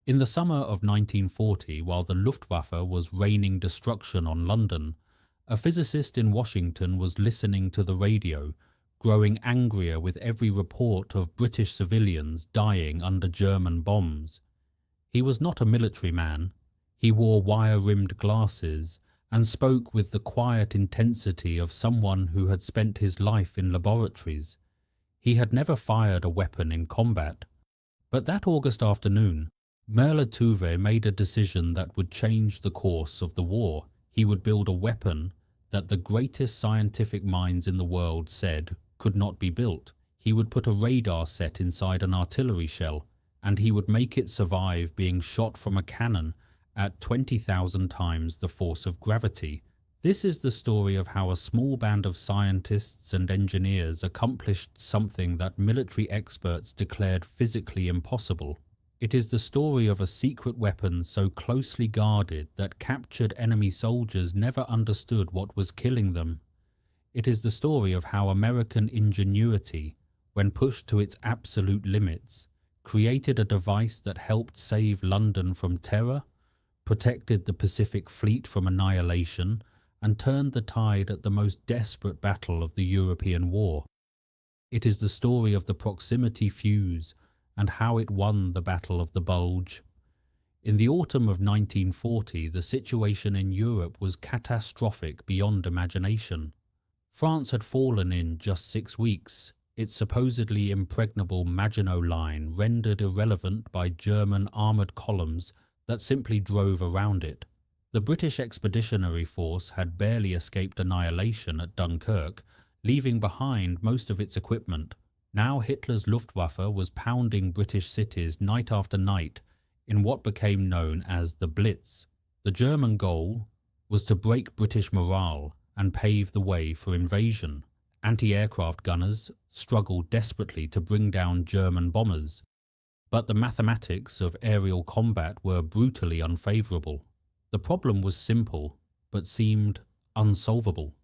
In the summer of 1940, while the Luftwaffe was raining destruction on London, a physicist in Washington was listening to the radio, growing angrier with every report of British civilians dying under German bombs. He was not a military man. He wore wire-rimmed glasses and spoke with the quiet intensity of someone who had spent his life in laboratories. He had never fired a weapon in combat. But that August afternoon, Merle Tuve made a decision that would change the course of the war. He would build a weapon that the greatest scientific minds in the world said could not be built. He would put a radar set inside an artillery shell, and he would make it survive being shot from a cannon at 20,000 times the force of gravity. This is the story of how a small band of scientists and engineers accomplished something that military experts declared physically impossible. It is the story of a secret weapon so closely guarded that captured enemy soldiers never understood what was killing them. It is the story of how American ingenuity, when pushed to its absolute limits, created a device that helped save London from terror, protected the Pacific Fleet from annihilation, and turned the tide at the most desperate battle of the European War. It is the story of the proximity fuse and how it won the Battle of the Bulge. In the autumn of 1940, the situation in Europe was catastrophic beyond imagination. France had fallen in just 6 weeks, its supposedly impregnable Maginot Line rendered irrelevant by German armoured columns that simply drove around it. The British Expeditionary Force had barely escaped annihilation at Dunkirk, leaving behind most of its equipment. Now Hitler's Luftwaffe was pounding British cities night after night in what became known as the Blitz. The German goal was to break British morale and pave the way for invasion. Anti-aircraft gunners struggled desperately to bring down German bombers, but the mathematics of aerial combat were brutally unfavourable. The problem was simple, but seemed unsolvable.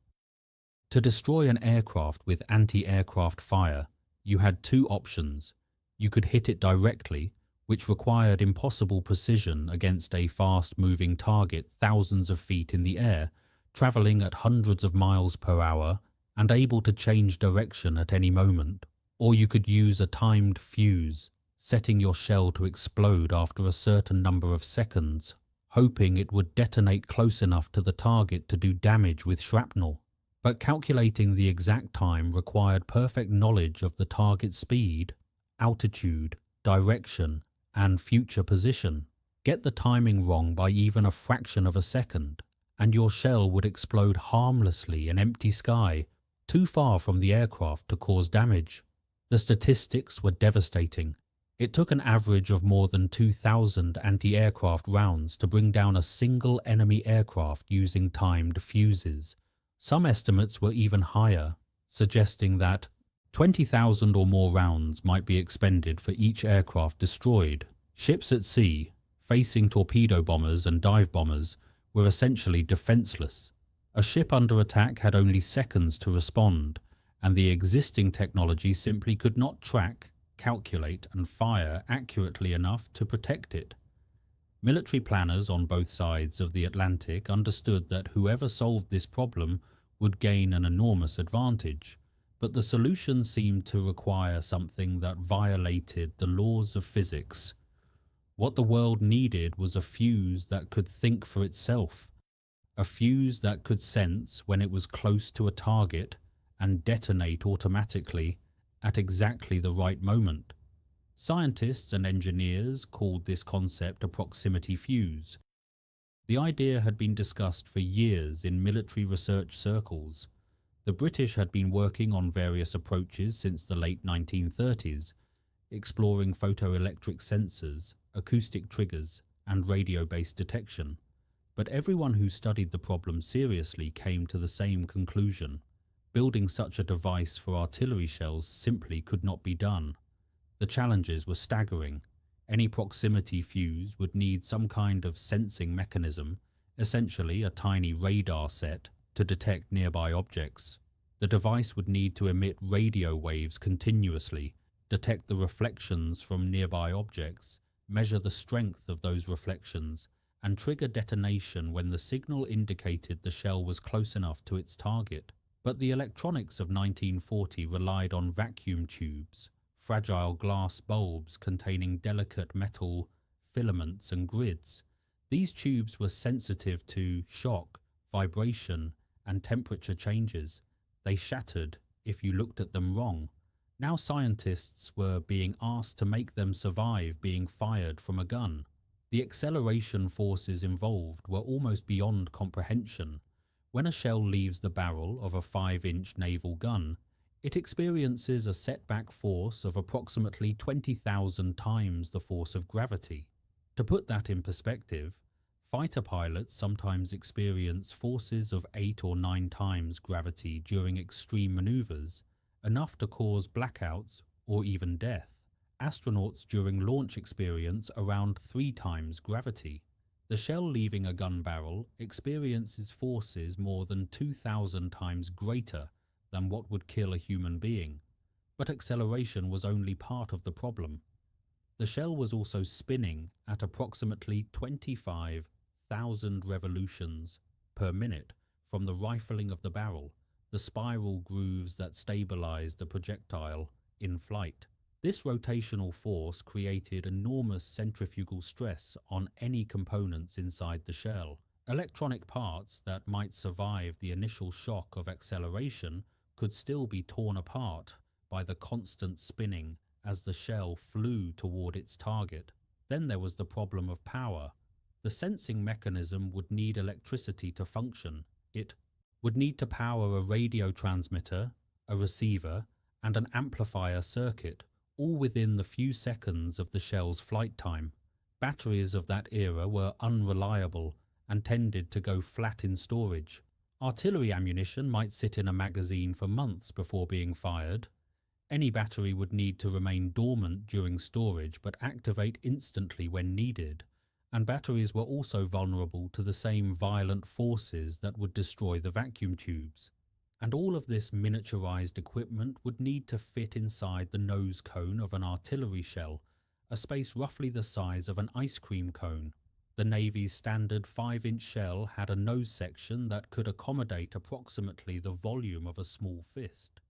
To destroy an aircraft with anti-aircraft fire, you had two options. You could hit it directly, which required impossible precision against a fast-moving target thousands of feet in the air, travelling at hundreds of miles per hour and able to change direction at any moment. Or you could use a timed fuse, setting your shell to explode after a certain number of seconds, hoping it would detonate close enough to the target to do damage with shrapnel. But calculating the exact time required perfect knowledge of the target speed, altitude, direction, and future position. Get the timing wrong by even a fraction of a second, and your shell would explode harmlessly in empty sky, too far from the aircraft to cause damage. The statistics were devastating. It took an average of more than 2,000 anti-aircraft rounds to bring down a single enemy aircraft using timed fuses. Some estimates were even higher, suggesting that 20,000 or more rounds might be expended for each aircraft destroyed. Ships at sea, facing torpedo bombers and dive bombers, were essentially defenseless. A ship under attack had only seconds to respond, and the existing technology simply could not track, calculate, and fire accurately enough to protect it. Military planners on both sides of the Atlantic understood that whoever solved this problem would gain an enormous advantage, but the solution seemed to require something that violated the laws of physics. What the world needed was a fuse that could think for itself, a fuse that could sense when it was close to a target and detonate automatically at exactly the right moment. Scientists and engineers called this concept a proximity fuse. The idea had been discussed for years in military research circles. The British had been working on various approaches since the late 1930s, exploring photoelectric sensors, acoustic triggers, and radio-based detection. But everyone who studied the problem seriously came to the same conclusion. Building such a device for artillery shells simply could not be done. The challenges were staggering. Any proximity fuse would need some kind of sensing mechanism, essentially a tiny radar set, to detect nearby objects. The device would need to emit radio waves continuously, detect the reflections from nearby objects, measure the strength of those reflections, and trigger detonation when the signal indicated the shell was close enough to its target. But the electronics of 1940 relied on vacuum tubes, fragile glass bulbs containing delicate metal filaments and grids. These tubes were sensitive to shock, vibration, and temperature changes. They shattered if you looked at them wrong. Now scientists were being asked to make them survive being fired from a gun. The acceleration forces involved were almost beyond comprehension. When a shell leaves the barrel of a 5-inch naval gun, it experiences a setback force of approximately 20,000 times the force of gravity. To put that in perspective, fighter pilots sometimes experience forces of 8 or 9 times gravity during extreme maneuvers, enough to cause blackouts or even death. Astronauts during launch experience around 3 times gravity. The shell leaving a gun barrel experiences forces more than 2,000 times greater than what would kill a human being, but acceleration was only part of the problem. The shell was also spinning at approximately 25,000 revolutions per minute from the rifling of the barrel, the spiral grooves that stabilized the projectile in flight. This rotational force created enormous centrifugal stress on any components inside the shell. Electronic parts that might survive the initial shock of acceleration could still be torn apart by the constant spinning as the shell flew toward its target. Then there was the problem of power. The sensing mechanism would need electricity to function. It would need to power a radio transmitter, a receiver, and an amplifier circuit, all within the few seconds of the shell's flight time. Batteries of that era were unreliable and tended to go flat in storage. Artillery ammunition might sit in a magazine for months before being fired. Any battery would need to remain dormant during storage but activate instantly when needed, and batteries were also vulnerable to the same violent forces that would destroy the vacuum tubes. And all of this miniaturized equipment would need to fit inside the nose cone of an artillery shell, a space roughly the size of an ice cream cone. The Navy's standard 5-inch shell had a nose section that could accommodate approximately the volume of a small fist.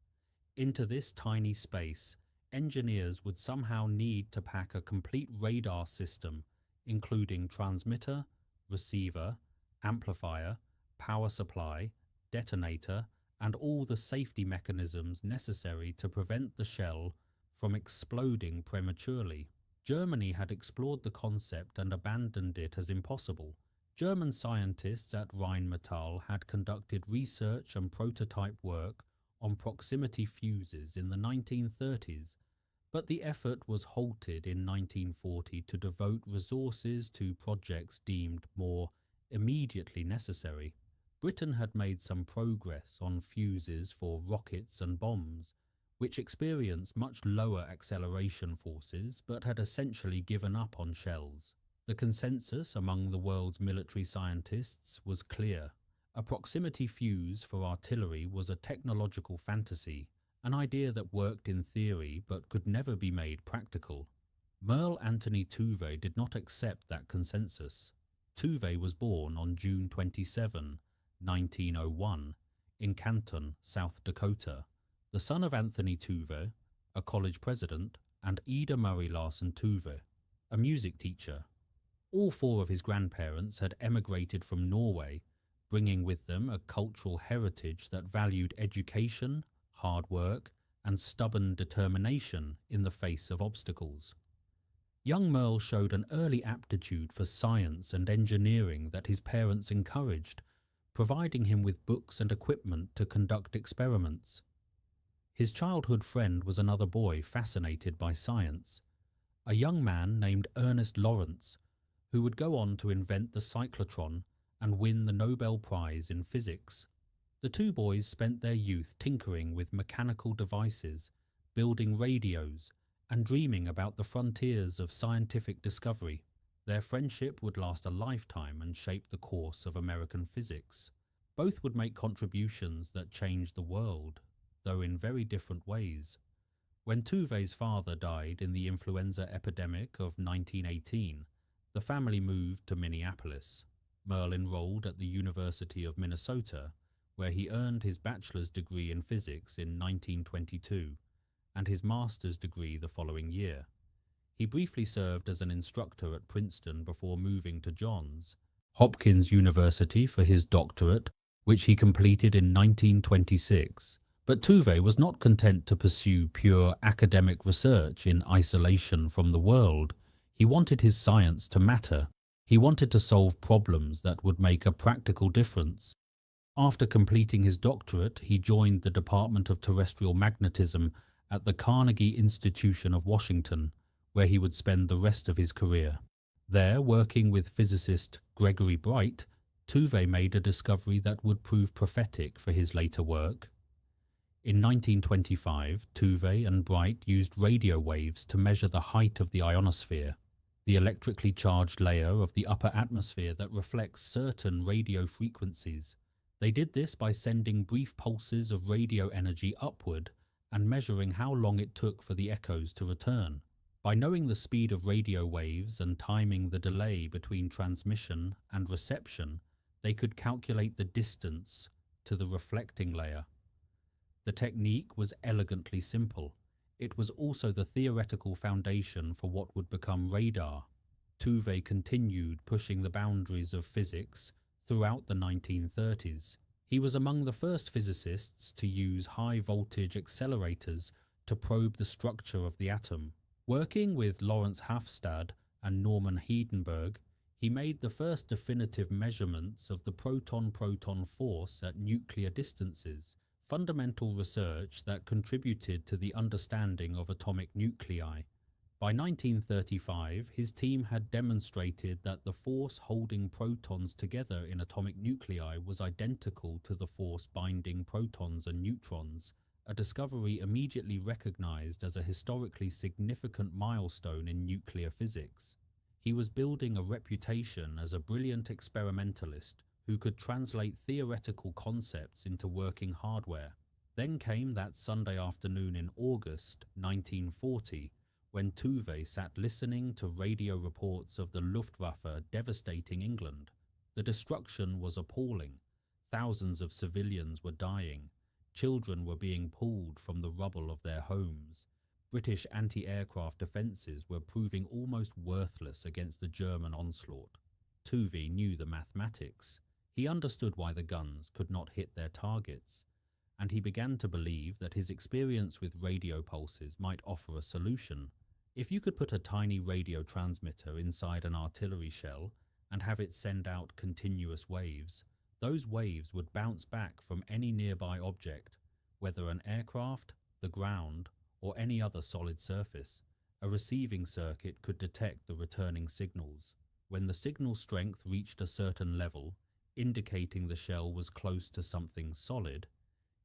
Into this tiny space, engineers would somehow need to pack a complete radar system, including transmitter, receiver, amplifier, power supply, detonator, and all the safety mechanisms necessary to prevent the shell from exploding prematurely. Germany had explored the concept and abandoned it as impossible. German scientists at Rheinmetall had conducted research and prototype work on proximity fuses in the 1930s, but the effort was halted in 1940 to devote resources to projects deemed more immediately necessary. Britain had made some progress on fuses for rockets and bombs, which experienced much lower acceleration forces but had essentially given up on shells. The consensus among the world's military scientists was clear. A proximity fuse for artillery was a technological fantasy, an idea that worked in theory but could never be made practical. Merle Tuve did not accept that consensus. Tuve was born on June 27, 1901, in Canton, South Dakota, the son of Anthony Tuve, a college president, and Ida Murray Larson Tuve, a music teacher. All 4 of his grandparents had emigrated from Norway, bringing with them a cultural heritage that valued education, hard work, and stubborn determination in the face of obstacles. Young Merle showed an early aptitude for science and engineering that his parents encouraged, providing him with books and equipment to conduct experiments. His childhood friend was another boy fascinated by science, a young man named Ernest Lawrence, who would go on to invent the cyclotron and win the Nobel Prize in physics. The 2 boys spent their youth tinkering with mechanical devices, building radios, and dreaming about the frontiers of scientific discovery. Their friendship would last a lifetime and shape the course of American physics. Both would make contributions that changed the world, though in very different ways. When Tuve's father died in the influenza epidemic of 1918, the family moved to Minneapolis. Merle enrolled at the University of Minnesota, where he earned his bachelor's degree in physics in 1922 and his master's degree the following year. He briefly served as an instructor at Princeton before moving to Johns Hopkins University for his doctorate, which he completed in 1926. But Tuve was not content to pursue pure academic research in isolation from the world. He wanted his science to matter. He wanted to solve problems that would make a practical difference. After completing his doctorate, he joined the Department of Terrestrial Magnetism at the Carnegie Institution of Washington, where he would spend the rest of his career. There, working with physicist Gregory Bright, Tuve made a discovery that would prove prophetic for his later work. In 1925, Tuve and Bright used radio waves to measure the height of the ionosphere, the electrically charged layer of the upper atmosphere that reflects certain radio frequencies. They did this by sending brief pulses of radio energy upward and measuring how long it took for the echoes to return. By knowing the speed of radio waves and timing the delay between transmission and reception, they could calculate the distance to the reflecting layer. The technique was elegantly simple. It was also the theoretical foundation for what would become radar. Tuve continued pushing the boundaries of physics throughout the 1930s. He was among the first physicists to use high-voltage accelerators to probe the structure of the atom. Working with Lawrence Hafstad and Norman Heidenberg, he made the first definitive measurements of the proton-proton force at nuclear distances, fundamental research that contributed to the understanding of atomic nuclei. By 1935, his team had demonstrated that the force holding protons together in atomic nuclei was identical to the force binding protons and neutrons, a discovery immediately recognized as a historically significant milestone in nuclear physics. He was building a reputation as a brilliant experimentalist who could translate theoretical concepts into working hardware. Then came that Sunday afternoon in August 1940, when Tuve sat listening to radio reports of the Luftwaffe devastating England. The destruction was appalling. Thousands of civilians were dying. Children were being pulled from the rubble of their homes. British anti-aircraft defences were proving almost worthless against the German onslaught. Tuve knew the mathematics. He understood why the guns could not hit their targets, and he began to believe that his experience with radio pulses might offer a solution. If you could put a tiny radio transmitter inside an artillery shell and have it send out continuous waves, those waves would bounce back from any nearby object, whether an aircraft, the ground, or any other solid surface. A receiving circuit could detect the returning signals. When the signal strength reached a certain level, indicating the shell was close to something solid,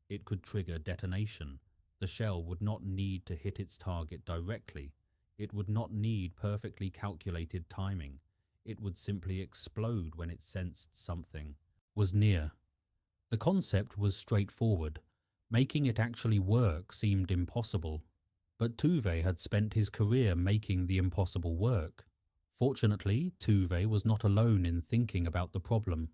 it could trigger detonation. The shell would not need to hit its target directly. It would not need perfectly calculated timing. It would simply explode when it sensed something was near. The concept was straightforward. Making it actually work seemed impossible. But Tuve had spent his career making the impossible work. Fortunately, Tuve was not alone in thinking about the problem.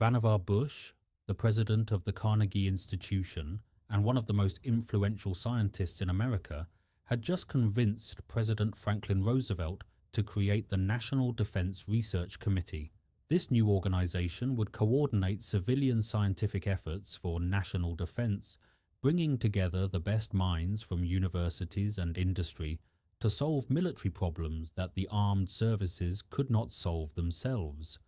Vannevar Bush, the president of the Carnegie Institution and one of the most influential scientists in America, had just convinced President Franklin Roosevelt to create the National Defense Research Committee. This new organization would coordinate civilian scientific efforts for national defense, bringing together the best minds from universities and industry to solve military problems that the armed services could not solve themselves.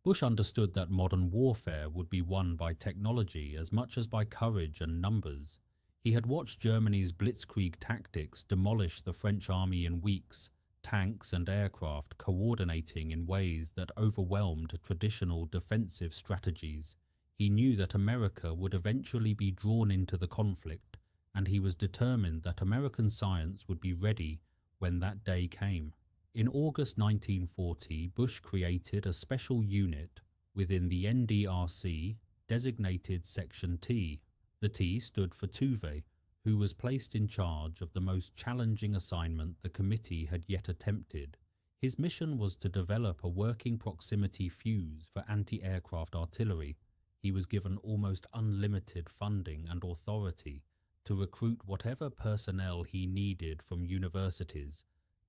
Bush understood that modern warfare would be won by technology as much as by courage and numbers. He had watched Germany's blitzkrieg tactics demolish the French army in weeks, tanks and aircraft coordinating in ways that overwhelmed traditional defensive strategies. He knew that America would eventually be drawn into the conflict, and he was determined that American science would be ready when that day came. In August 1940, Bush created a special unit within the NDRC designated Section T. The T stood for Tuve, who was placed in charge of the most challenging assignment the committee had yet attempted. His mission was to develop a working proximity fuse for anti-aircraft artillery. He was given almost unlimited funding and authority to recruit whatever personnel he needed from universities,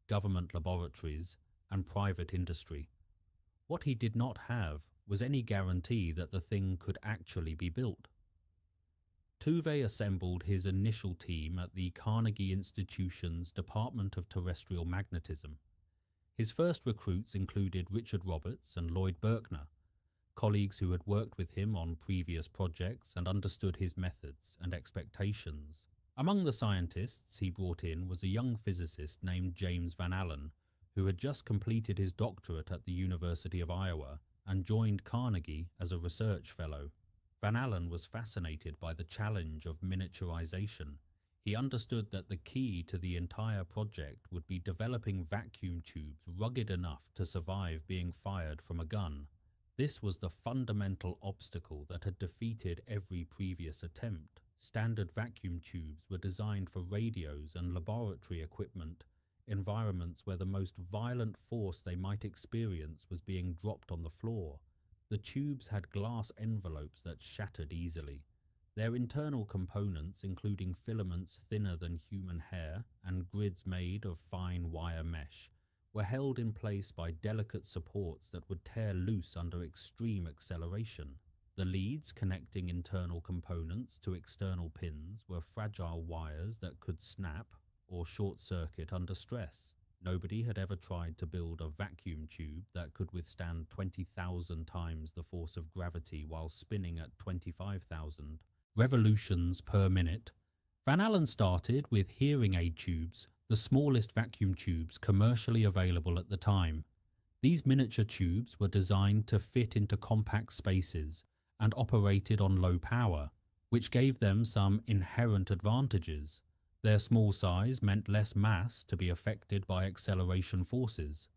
government laboratories, and private industry. What he did not have was any guarantee that the thing could actually be built. Tuve assembled his initial team at the Carnegie Institution's Department of Terrestrial Magnetism. His first recruits included Richard Roberts and Lloyd Berkner, colleagues who had worked with him on previous projects and understood his methods and expectations. Among the scientists he brought in was a young physicist named James Van Allen, who had just completed his doctorate at the University of Iowa and joined Carnegie as a research fellow. Van Allen was fascinated by the challenge of miniaturization. He understood that the key to the entire project would be developing vacuum tubes rugged enough to survive being fired from a gun. This was the fundamental obstacle that had defeated every previous attempt. Standard vacuum tubes were designed for radios and laboratory equipment, environments where the most violent force they might experience was being dropped on the floor. The tubes had glass envelopes that shattered easily. Their internal components, including filaments thinner than human hair and grids made of fine wire mesh, were held in place by delicate supports that would tear loose under extreme acceleration. The leads connecting internal components to external pins were fragile wires that could snap or short-circuit under stress. Nobody had ever tried to build a vacuum tube that could withstand 20,000 times the force of gravity while spinning at 25,000 revolutions per minute. Van Allen started with hearing aid tubes, the smallest vacuum tubes commercially available at the time. These miniature tubes were designed to fit into compact spaces and operated on low power, which gave them some inherent advantages. Their small size meant less mass to be affected by acceleration forces,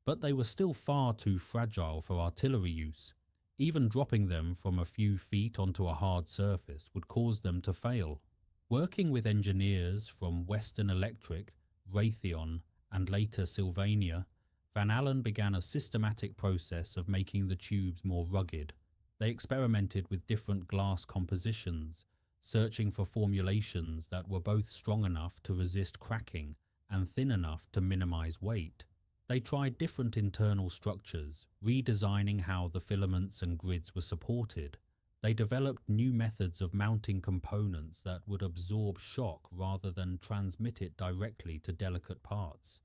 but they were still far too fragile for artillery use. Even dropping them from a few feet onto a hard surface would cause them to fail. Working with engineers from Western Electric, Raytheon, and later Sylvania, Van Allen began a systematic process of making the tubes more rugged. They experimented with different glass compositions, searching for formulations that were both strong enough to resist cracking and thin enough to minimize weight. They tried different internal structures, redesigning how the filaments and grids were supported. They developed new methods of mounting components that would absorb shock rather than transmit it directly to delicate parts.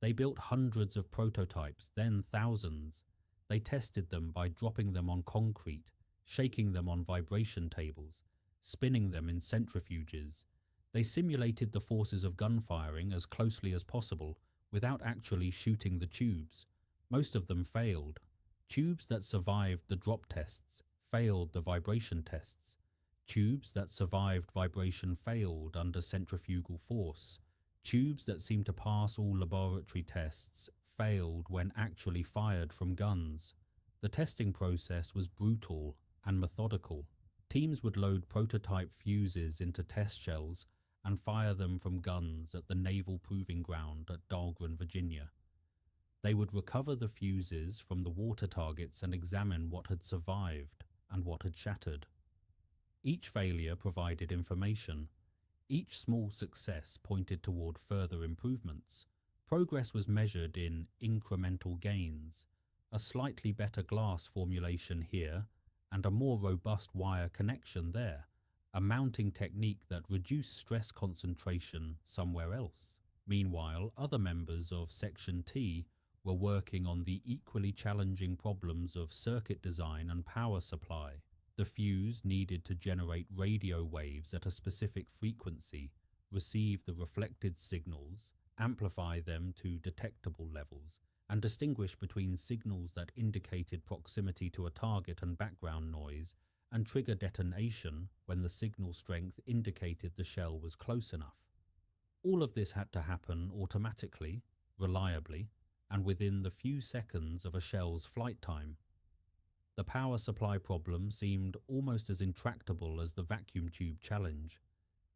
They built hundreds of prototypes, then thousands. They tested them by dropping them on concrete, shaking them on vibration tables, spinning them in centrifuges. They simulated the forces of gunfiring as closely as possible without actually shooting the tubes. Most of them failed. Tubes that survived the drop tests failed the vibration tests. Tubes that survived vibration failed under centrifugal force. Tubes that seemed to pass all laboratory tests failed when actually fired from guns. The testing process was brutal and methodical. Teams would load prototype fuses into test shells and fire them from guns at the Naval Proving Ground at Dahlgren, Virginia. They would recover the fuses from the water targets and examine what had survived and what had shattered. Each failure provided information. Each small success pointed toward further improvements. Progress was measured in incremental gains, a slightly better glass formulation here and a more robust wire connection there, a mounting technique that reduced stress concentration somewhere else. Meanwhile, other members of Section T were working on the equally challenging problems of circuit design and power supply. The fuse needed to generate radio waves at a specific frequency, receive the reflected signals, amplify them to detectable levels, and distinguish between signals that indicated proximity to a target and background noise, and trigger detonation when the signal strength indicated the shell was close enough. All of this had to happen automatically, reliably, and within the few seconds of a shell's flight time. The power supply problem seemed almost as intractable as the vacuum tube challenge.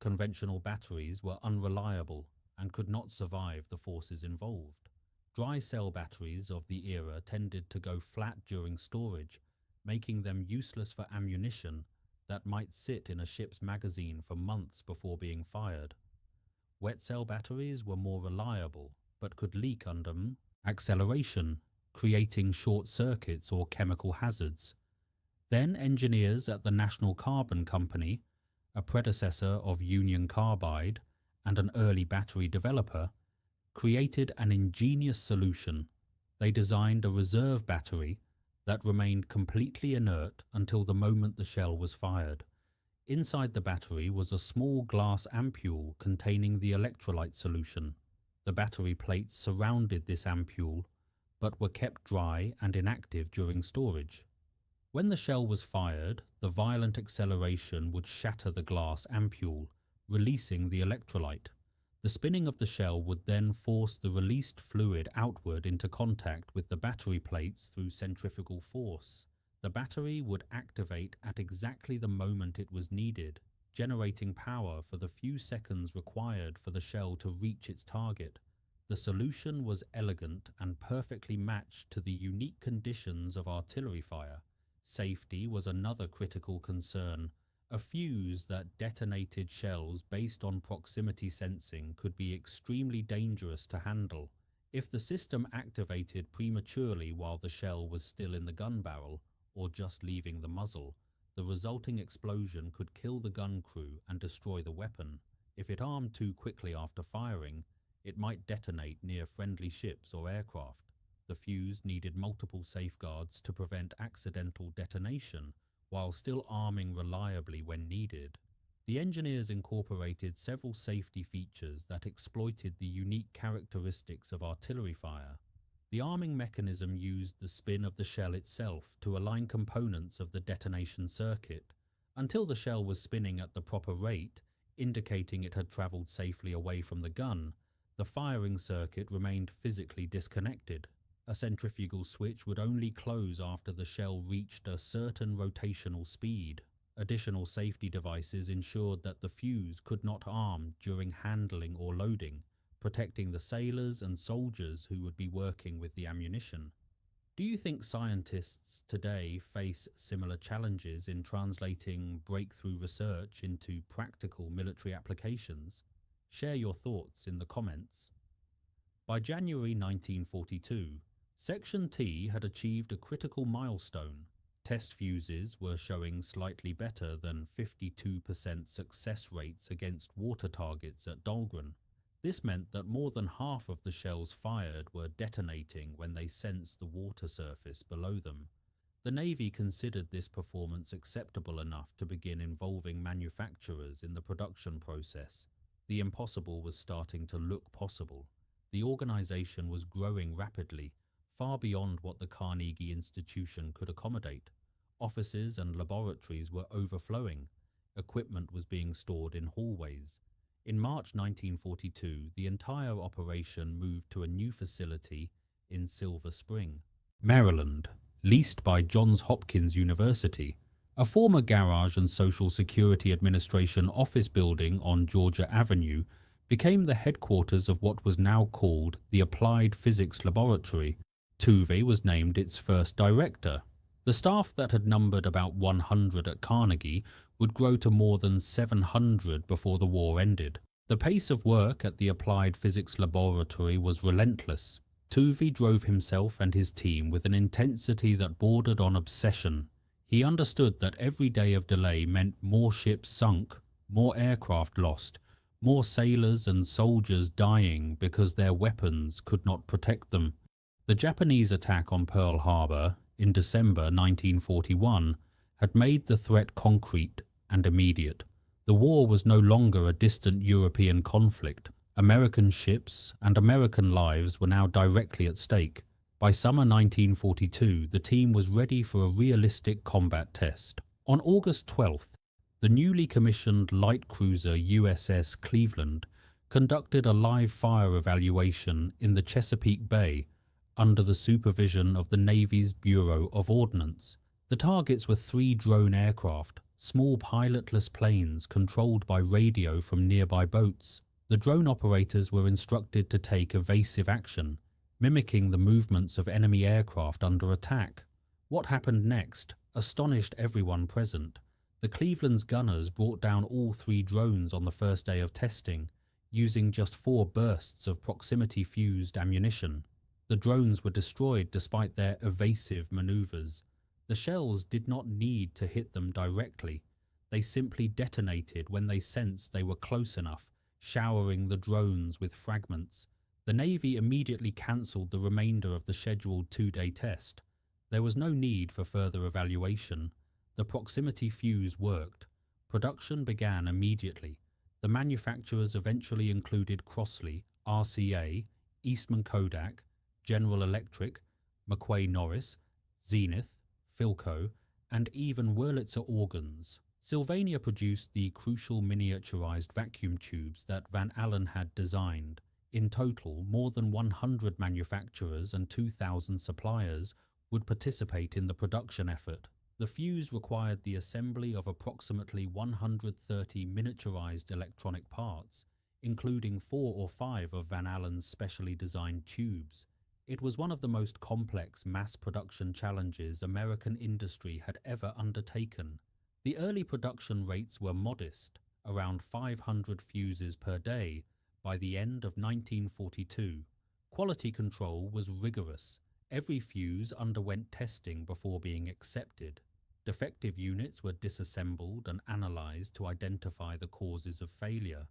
conventional batteries were unreliable and could not survive the forces involved. Dry cell batteries of the era tended to go flat during storage, making them useless for ammunition that might sit in a ship's magazine for months before being fired. Wet cell batteries were more reliable, but could leak under acceleration, creating short circuits or chemical hazards. Then engineers at the National Carbon Company, a predecessor of Union Carbide and an early battery developer, created an ingenious solution. They designed a reserve battery that remained completely inert until the moment the shell was fired. Inside the battery was a small glass ampule containing the electrolyte solution. The battery plates surrounded this ampule, but were kept dry and inactive during storage. When the shell was fired, the violent acceleration would shatter the glass ampule, releasing the electrolyte. The spinning of the shell would then force the released fluid outward into contact with the battery plates through centrifugal force. The battery would activate at exactly the moment it was needed, generating power for the few seconds required for the shell to reach its target. The solution was elegant and perfectly matched to the unique conditions of artillery fire. Safety was another critical concern. A fuse that detonated shells based on proximity sensing could be extremely dangerous to handle. If the system activated prematurely while the shell was still in the gun barrel, or just leaving the muzzle, the resulting explosion could kill the gun crew and destroy the weapon. If it armed too quickly after firing, it might detonate near friendly ships or aircraft. The fuse needed multiple safeguards to prevent accidental detonation, while still arming reliably when needed. The engineers incorporated several safety features that exploited the unique characteristics of artillery fire. The arming mechanism used the spin of the shell itself to align components of the detonation circuit. Until the shell was spinning at the proper rate, indicating it had traveled safely away from the gun, the firing circuit remained physically disconnected. A centrifugal switch would only close after the shell reached a certain rotational speed. Additional safety devices ensured that the fuse could not arm during handling or loading, protecting the sailors and soldiers who would be working with the ammunition. Do you think scientists today face similar challenges in translating breakthrough research into practical military applications? Share your thoughts in the comments. By January 1942, Section T had achieved a critical milestone. Test fuses were showing slightly better than 52% success rates against water targets at Dahlgren. This meant that more than half of the shells fired were detonating when they sensed the water surface below them. The Navy considered this performance acceptable enough to begin involving manufacturers in the production process. The impossible was starting to look possible. The organization was growing rapidly, far beyond what the Carnegie Institution could accommodate. Offices and laboratories were overflowing. Equipment was being stored in hallways. In March 1942, the entire operation moved to a new facility in Silver Spring, Maryland, leased by Johns Hopkins University, a former garage and Social Security Administration office building on Georgia Avenue became the headquarters of what was now called the Applied Physics Laboratory. Tuve was named its first director. The staff that had numbered about 100 at Carnegie would grow to more than 700 before the war ended. The pace of work at the Applied Physics Laboratory was relentless. Tuve drove himself and his team with an intensity that bordered on obsession. He understood that every day of delay meant more ships sunk, more aircraft lost, more sailors and soldiers dying because their weapons could not protect them. The Japanese attack on Pearl Harbor in December 1941 had made the threat concrete and immediate. The war was no longer a distant European conflict. American ships and American lives were now directly at stake. By summer 1942, the team was ready for a realistic combat test. On August 12th, the newly commissioned light cruiser USS Cleveland conducted a live fire evaluation in the Chesapeake Bay under the supervision of the Navy's Bureau of Ordnance. The targets were 3 drone aircraft, small pilotless planes controlled by radio from nearby boats. The drone operators were instructed to take evasive action, mimicking the movements of enemy aircraft under attack. What happened next astonished everyone present. The Cleveland's gunners brought down all 3 drones on the first day of testing, using just 4 bursts of proximity-fused ammunition. The drones were destroyed despite their evasive maneuvers. The shells did not need to hit them directly. They simply detonated when they sensed they were close enough, showering the drones with fragments. The Navy immediately cancelled the remainder of the scheduled 2-day test. There was no need for further evaluation. The proximity fuse worked. Production began immediately. The manufacturers eventually included Crossley, RCA, Eastman Kodak, General Electric, McQuay Norris, Zenith, Philco, and even Wurlitzer Organs. Sylvania produced the crucial miniaturized vacuum tubes that Van Allen had designed. In total, more than 100 manufacturers and 2,000 suppliers would participate in the production effort. The fuse required the assembly of approximately 130 miniaturized electronic parts, including 4 or 5 of Van Allen's specially designed tubes. It was one of the most complex mass production challenges American industry had ever undertaken. The early production rates were modest, around 500 fuses per day by the end of 1942. Quality control was rigorous. Every fuse underwent testing before being accepted. Defective units were disassembled and analyzed to identify the causes of failure.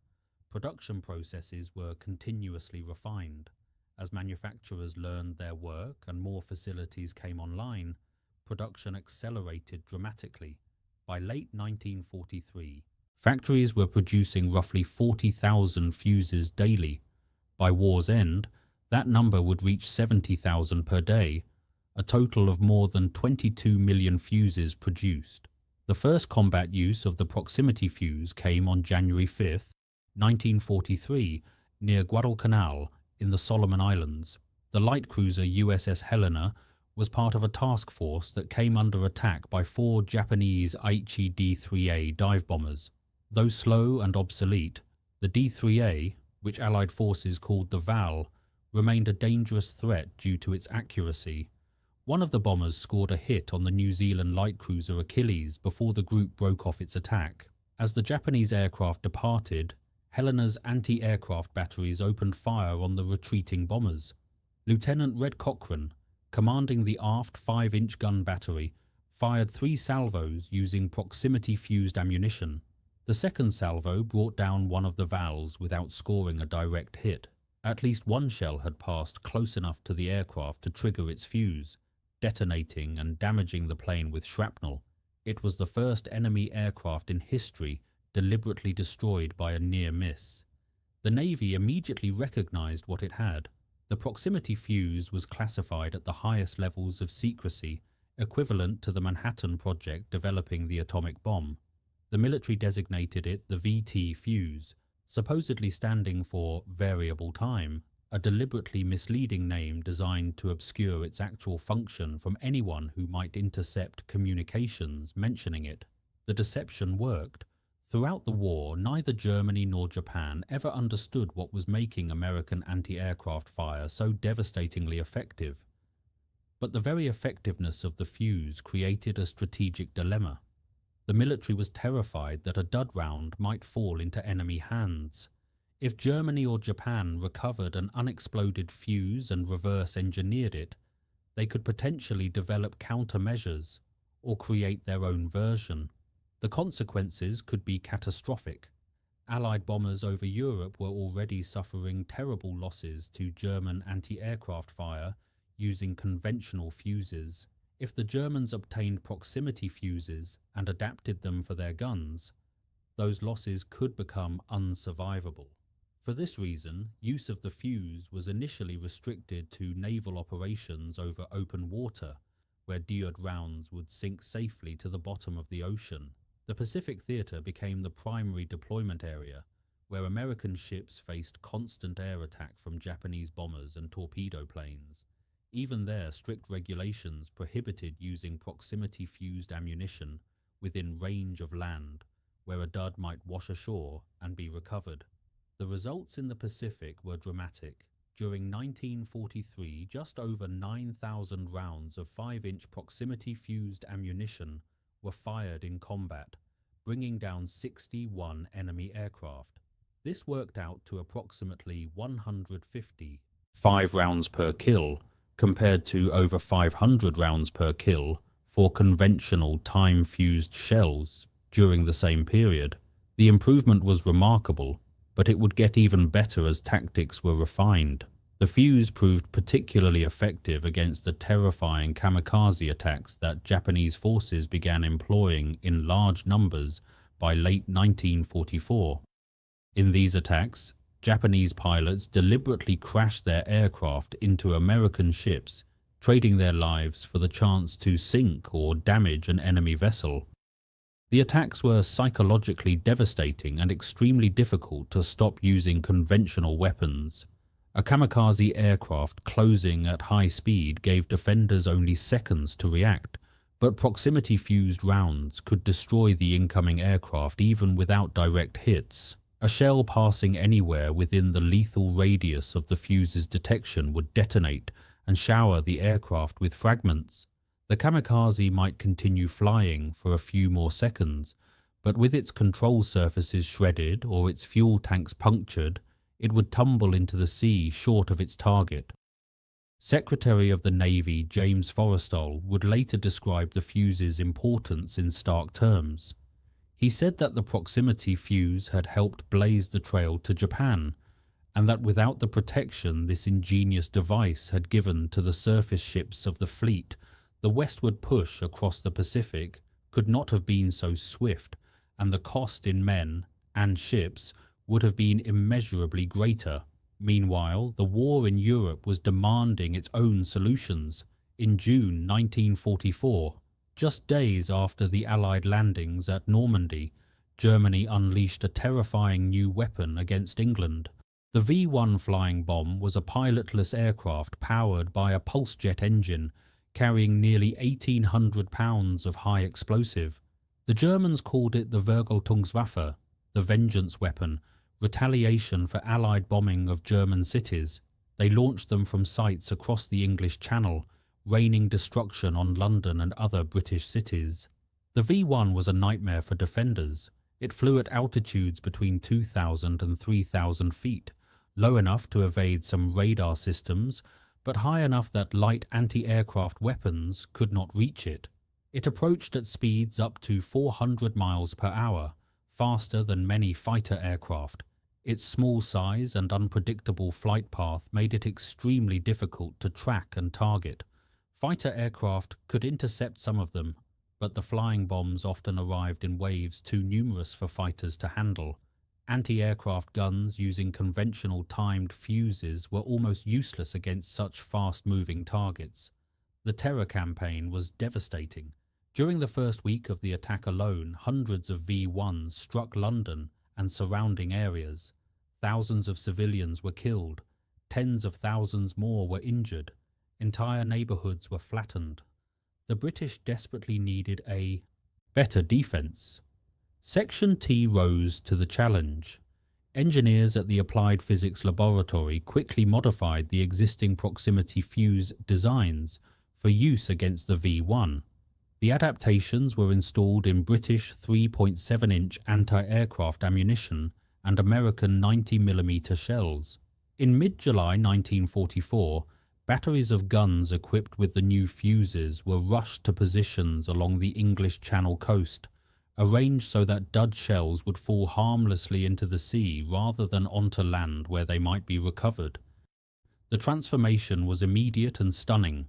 Production processes were continuously refined. As manufacturers learned their work and more facilities came online, production accelerated dramatically. By late 1943, factories were producing roughly 40,000 fuses daily. By war's end, that number would reach 70,000 per day, a total of more than 22 million fuses produced. The first combat use of the proximity fuse came on January 5, 1943, near Guadalcanal in the Solomon Islands. The light cruiser USS Helena was part of a task force that came under attack by 4 Japanese Aichi D-3A dive bombers. Though slow and obsolete, the D-3A, which Allied forces called the Val, remained a dangerous threat due to its accuracy. One of the bombers scored a hit on the New Zealand light cruiser Achilles before the group broke off its attack. As the Japanese aircraft departed, Helena's anti-aircraft batteries opened fire on the retreating bombers. Lieutenant Red Cochran, commanding the aft 5-inch gun battery, fired 3 salvos using proximity-fused ammunition. The second salvo brought down one of the Vals without scoring a direct hit. At least one shell had passed close enough to the aircraft to trigger its fuse, detonating and damaging the plane with shrapnel. It was the first enemy aircraft in history deliberately destroyed by a near miss. The Navy immediately recognized what it had. The proximity fuse was classified at the highest levels of secrecy, equivalent to the Manhattan Project developing the atomic bomb. The military designated it the VT fuse, supposedly standing for variable time, a deliberately misleading name designed to obscure its actual function from anyone who might intercept communications mentioning it. The deception worked. Throughout the war, neither Germany nor Japan ever understood what was making American anti-aircraft fire so devastatingly effective. But the very effectiveness of the fuse created a strategic dilemma. The military was terrified that a dud round might fall into enemy hands. If Germany or Japan recovered an unexploded fuse and reverse engineered it, they could potentially develop countermeasures or create their own version. The consequences could be catastrophic. Allied bombers over Europe were already suffering terrible losses to German anti-aircraft fire using conventional fuses. If the Germans obtained proximity fuses and adapted them for their guns, those losses could become unsurvivable. For this reason, use of the fuse was initially restricted to naval operations over open water, where diode rounds would sink safely to the bottom of the ocean. The Pacific Theater became the primary deployment area, where American ships faced constant air attack from Japanese bombers and torpedo planes. Even there, strict regulations prohibited using proximity-fused ammunition, within range of land, where a dud might wash ashore and be recovered. The results in the Pacific were dramatic. During 1943, just over 9,000 rounds of 5-inch proximity-fused ammunition were fired in combat, bringing down 61 enemy aircraft. This worked out to approximately 150 5 rounds per kill, compared to over 500 rounds per kill for conventional time-fused shells during the same period. The improvement was remarkable, but it would get even better as tactics were refined. The Fuze proved particularly effective against the terrifying kamikaze attacks that Japanese forces began employing in large numbers by late 1944. In these attacks, Japanese pilots deliberately crashed their aircraft into American ships, trading their lives for the chance to sink or damage an enemy vessel. The attacks were psychologically devastating and extremely difficult to stop using conventional weapons. A kamikaze aircraft closing at high speed gave defenders only seconds to react, but proximity-fused rounds could destroy the incoming aircraft even without direct hits. A shell passing anywhere within the lethal radius of the fuse's detection would detonate and shower the aircraft with fragments. The kamikaze might continue flying for a few more seconds, but with its control surfaces shredded or its fuel tanks punctured, it would tumble into the sea short of its target. Secretary of the Navy James Forrestal would later describe the fuse's importance in stark terms. He said that the proximity fuse had helped blaze the trail to Japan, and that without the protection this ingenious device had given to the surface ships of the fleet, the westward push across the Pacific could not have been so swift, and the cost in men and ships would have been immeasurably greater. Meanwhile, the war in Europe was demanding its own solutions. In June 1944, just days after the Allied landings at Normandy, Germany unleashed a terrifying new weapon against England. The V-1 flying bomb was a pilotless aircraft powered by a pulse jet engine, carrying nearly 1,800 pounds of high explosive. The Germans called it the Vergeltungswaffe, the vengeance weapon, retaliation for Allied bombing of German cities. They launched them from sites across the English Channel, raining destruction on London and other British cities. The V-1 was a nightmare for defenders. It flew at altitudes between 2,000 and 3,000 feet, low enough to evade some radar systems, but high enough that light anti-aircraft weapons could not reach it. It approached at speeds up to 400 miles per hour, faster than many fighter aircraft. Its small size and unpredictable flight path made it extremely difficult to track and target. Fighter aircraft could intercept some of them, but the flying bombs often arrived in waves too numerous for fighters to handle. Anti-aircraft guns using conventional timed fuses were almost useless against such fast-moving targets. The terror campaign was devastating. During the first week of the attack alone, hundreds of V-1s struck London and surrounding areas. Thousands of civilians were killed. Tens of thousands more were injured. Entire neighbourhoods were flattened. The British desperately needed a better defence. Section T rose to the challenge. Engineers at the Applied Physics Laboratory quickly modified the existing proximity fuse designs for use against the V-1. The adaptations were installed in British 3.7-inch anti-aircraft ammunition and American 90mm shells. In mid-July 1944, batteries of guns equipped with the new fuses were rushed to positions along the English Channel coast, arranged so that dud shells would fall harmlessly into the sea rather than onto land where they might be recovered. The transformation was immediate and stunning.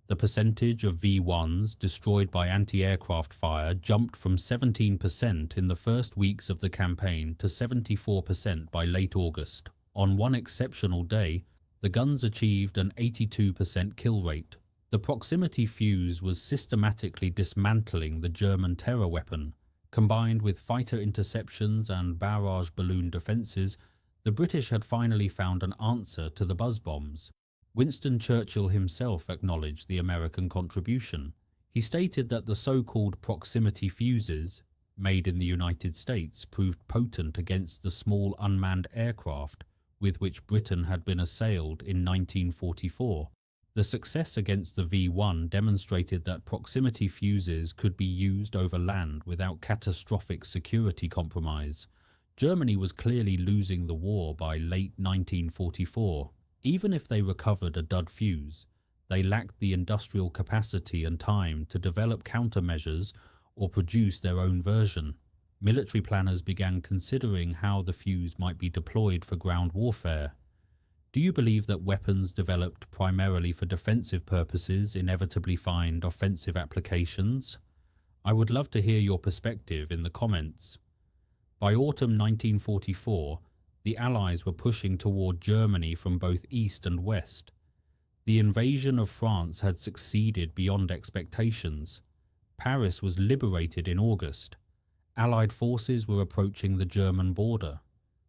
The percentage of V-1s destroyed by anti-aircraft fire jumped from 17% in the first weeks of the campaign to 74% by late August. On one exceptional day, the guns achieved an 82% kill rate. The proximity fuse was systematically dismantling the German terror weapon. Combined with fighter interceptions and barrage balloon defences, the British had finally found an answer to the buzz bombs. Winston Churchill himself acknowledged the American contribution. He stated that the so-called proximity fuses made in the United States proved potent against the small unmanned aircraft with which Britain had been assailed in 1944. The success against the V-1 demonstrated that proximity fuses could be used over land without catastrophic security compromise. Germany was clearly losing the war by late 1944. Even if they recovered a dud fuse, they lacked the industrial capacity and time to develop countermeasures or produce their own version. Military planners began considering how the fuse might be deployed for ground warfare. Do you believe that weapons developed primarily for defensive purposes inevitably find offensive applications? I would love to hear your perspective in the comments. By autumn 1944, the Allies were pushing toward Germany from both east and west. The invasion of France had succeeded beyond expectations. Paris was liberated in August. Allied forces were approaching the German border.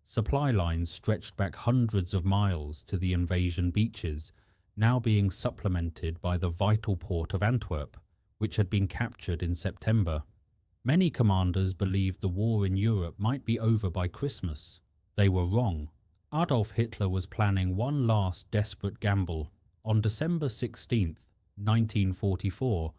Supply lines stretched back hundreds of miles to the invasion beaches, now being supplemented by the vital port of Antwerp, which had been captured in September. Many commanders believed the war in Europe might be over by Christmas. They were wrong. Adolf Hitler was planning one last desperate gamble. On December 16, 1944,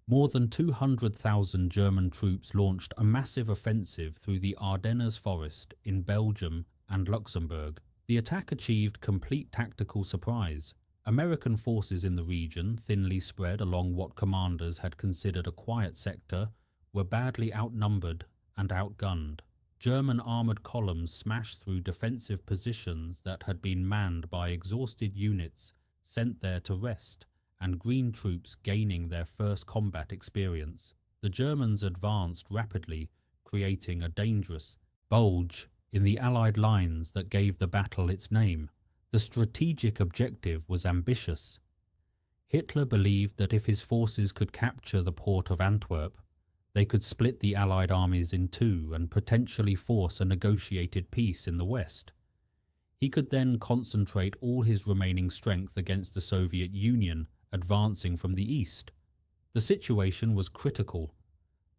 more than 200,000 German troops launched a massive offensive through the Ardennes forest in Belgium and Luxembourg. The attack achieved complete tactical surprise. American forces in the region, thinly spread along what commanders had considered a quiet sector, were badly outnumbered and outgunned. German armoured columns smashed through defensive positions that had been manned by exhausted units sent there to rest, and Green troops gaining their first combat experience. The Germans advanced rapidly, creating a dangerous bulge in the Allied lines that gave the battle its name. The strategic objective was ambitious. Hitler believed that if his forces could capture the port of Antwerp, they could split the Allied armies in two and potentially force a negotiated peace in the west. He could then concentrate all his remaining strength against the Soviet Union advancing from the east. The situation was critical.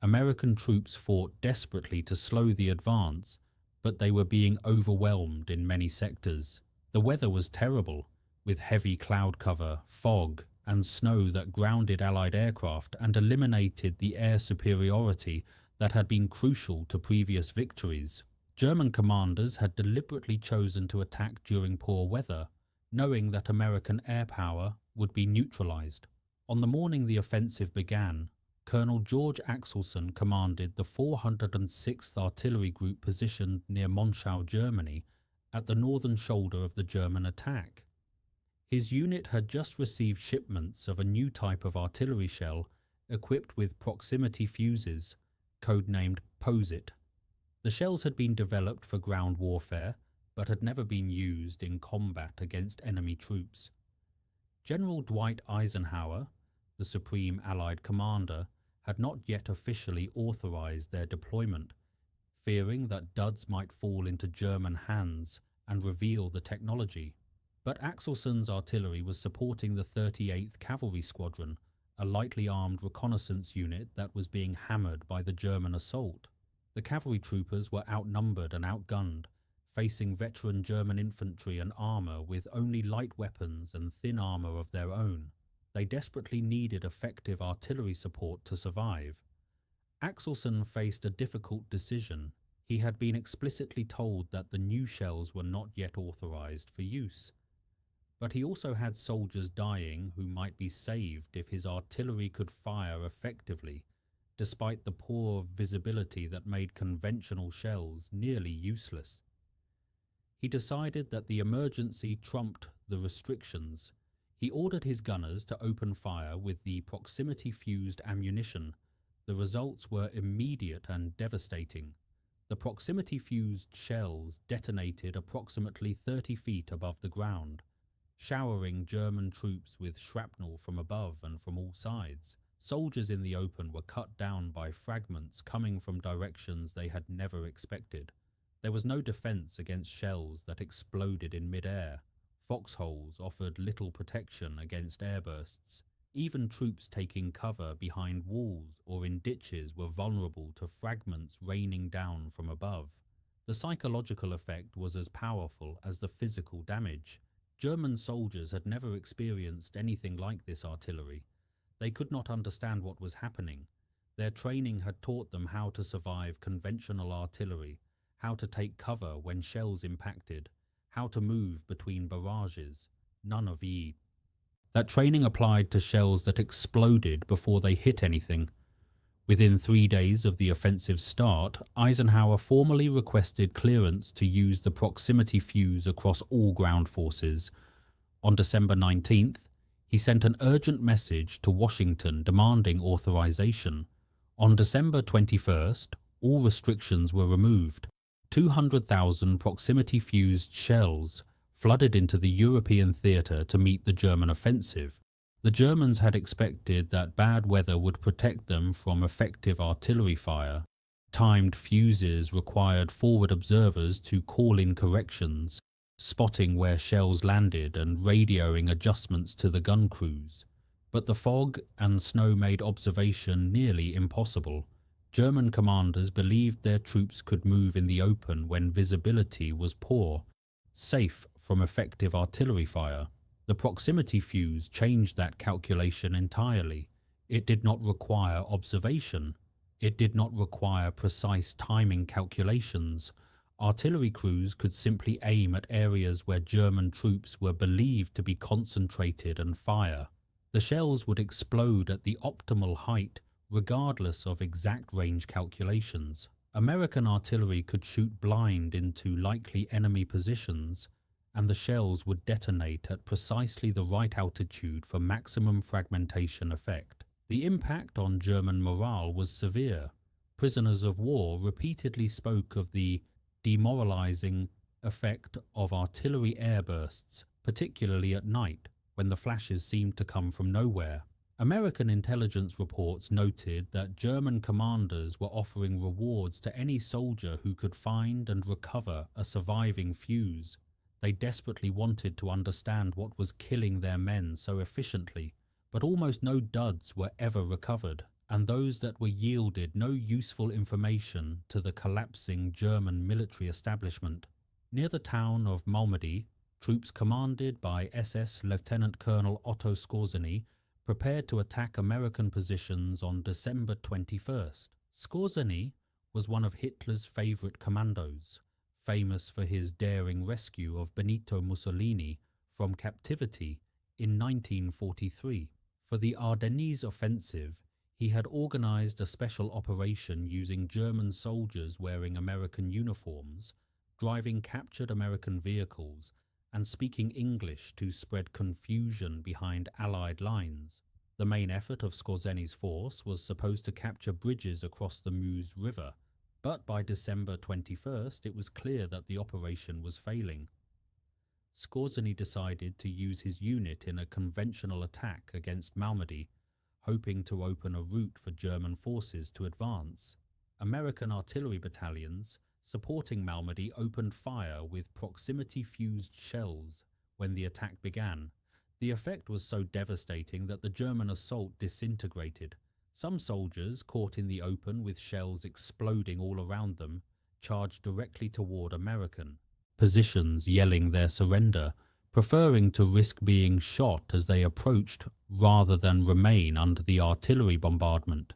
American troops fought desperately to slow the advance, but they were being overwhelmed in many sectors. The weather was terrible, with heavy cloud cover, fog, and snow that grounded Allied aircraft and eliminated the air superiority that had been crucial to previous victories. German commanders had deliberately chosen to attack during poor weather, knowing that American air power would be neutralized. On the morning the offensive began, Colonel George Axelson commanded the 406th Artillery Group positioned near Monschau, Germany, at the northern shoulder of the German attack. His unit had just received shipments of a new type of artillery shell equipped with proximity fuses, codenamed Posit. The shells had been developed for ground warfare, but had never been used in combat against enemy troops. General Dwight Eisenhower, the Supreme Allied Commander, had not yet officially authorized their deployment, fearing that duds might fall into German hands and reveal the technology. But Axelson's artillery was supporting the 38th Cavalry Squadron, a lightly armed reconnaissance unit that was being hammered by the German assault. The cavalry troopers were outnumbered and outgunned, facing veteran German infantry and armour with only light weapons and thin armour of their own. They desperately needed effective artillery support to survive. Axelson faced a difficult decision. He had been explicitly told that the new shells were not yet authorized for use. But he also had soldiers dying who might be saved if his artillery could fire effectively, despite the poor visibility that made conventional shells nearly useless. He decided that the emergency trumped the restrictions. He ordered his gunners to open fire with the proximity-fused ammunition. The results were immediate and devastating. The proximity-fused shells detonated approximately 30 feet above the ground, showering German troops with shrapnel from above and from all sides. Soldiers in the open were cut down by fragments coming from directions they had never expected. There was no defense against shells that exploded in mid-air. Foxholes offered little protection against airbursts. Even troops taking cover behind walls or in ditches were vulnerable to fragments raining down from above. The psychological effect was as powerful as the physical damage. German soldiers had never experienced anything like this artillery. They could not understand what was happening. Their training had taught them how to survive conventional artillery, how to take cover when shells impacted, how to move between barrages. None of that training applied to shells that exploded before they hit anything. Within 3 days of the offensive's start, Eisenhower formally requested clearance to use the proximity fuse across all ground forces. On December 19th, he sent an urgent message to Washington demanding authorization. On December 21st, all restrictions were removed. 200,000 proximity-fused shells flooded into the European theatre to meet the German offensive. The Germans had expected that bad weather would protect them from effective artillery fire. Timed fuses required forward observers to call in corrections, spotting where shells landed and radioing adjustments to the gun crews. But the fog and snow made observation nearly impossible. German commanders believed their troops could move in the open when visibility was poor, safe from effective artillery fire. The proximity fuse changed that calculation entirely. It did not require observation. It did not require precise timing calculations. Artillery crews could simply aim at areas where German troops were believed to be concentrated and fire. The shells would explode at the optimal height, regardless of exact range calculations. American artillery could shoot blind into likely enemy positions, and the shells would detonate at precisely the right altitude for maximum fragmentation effect. The impact on German morale was severe. Prisoners of war repeatedly spoke of the demoralizing effect of artillery airbursts, particularly at night, when the flashes seemed to come from nowhere. American intelligence reports noted that German commanders were offering rewards to any soldier who could find and recover a surviving fuse. They desperately wanted to understand what was killing their men so efficiently, but almost no duds were ever recovered, and those that were yielded no useful information to the collapsing German military establishment. Near the town of Malmedy, troops commanded by SS Lieutenant Colonel Otto Skorzeny prepared to attack American positions on December 21st. Skorzeny was one of Hitler's favorite commandos, famous for his daring rescue of Benito Mussolini from captivity in 1943. For the Ardennes offensive, he had organized a special operation using German soldiers wearing American uniforms, driving captured American vehicles, and speaking English to spread confusion behind Allied lines. The main effort of Skorzeny's force was supposed to capture bridges across the Meuse River, but by December 21st it was clear that the operation was failing. Skorzeny decided to use his unit in a conventional attack against Malmedy, hoping to open a route for German forces to advance. American artillery battalions supporting Malmedy opened fire with proximity-fused shells when the attack began. The effect was so devastating that the German assault disintegrated. Some soldiers, caught in the open with shells exploding all around them, charged directly toward American positions, yelling their surrender, preferring to risk being shot as they approached rather than remain under the artillery bombardment.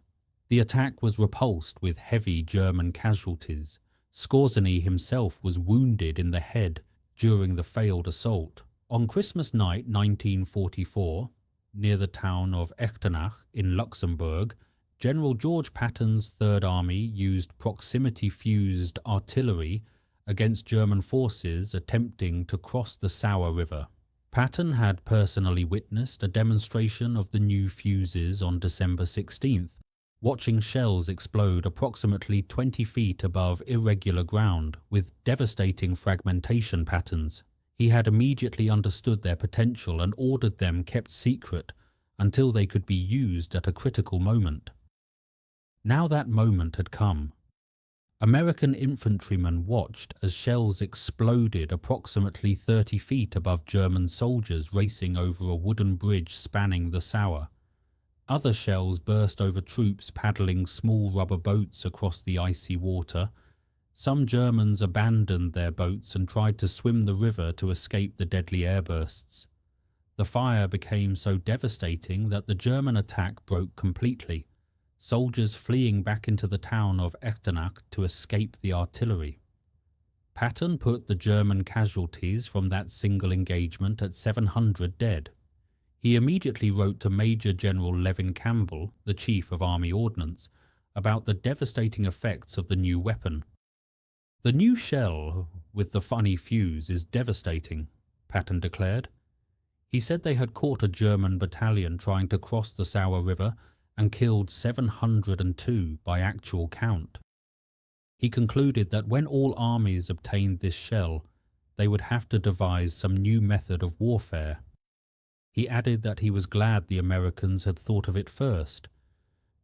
The attack was repulsed with heavy German casualties. Skorzeny himself was wounded in the head during the failed assault. On Christmas night 1944, near the town of Echternach in Luxembourg, General George Patton's Third Army used proximity-fused artillery against German forces attempting to cross the Sauer River. Patton had personally witnessed a demonstration of the new fuses on December 16th, watching shells explode approximately 20 feet above irregular ground with devastating fragmentation patterns. He had immediately understood their potential and ordered them kept secret until they could be used at a critical moment. Now that moment had come. American infantrymen watched as shells exploded approximately 30 feet above German soldiers racing over a wooden bridge spanning the Sauer. Other shells burst over troops paddling small rubber boats across the icy water. Some Germans abandoned their boats and tried to swim the river to escape the deadly airbursts. The fire became so devastating that the German attack broke completely, soldiers fleeing back into the town of Echternach to escape the artillery. Patton put the German casualties from that single engagement at 700 dead. He immediately wrote to Major General Levin Campbell, the Chief of Army Ordnance, about the devastating effects of the new weapon. "The new shell with the funny fuse is devastating," Patton declared. He said they had caught a German battalion trying to cross the Sauer River and killed 702 by actual count. He concluded that when all armies obtained this shell, they would have to devise some new method of warfare. He added that he was glad the Americans had thought of it first.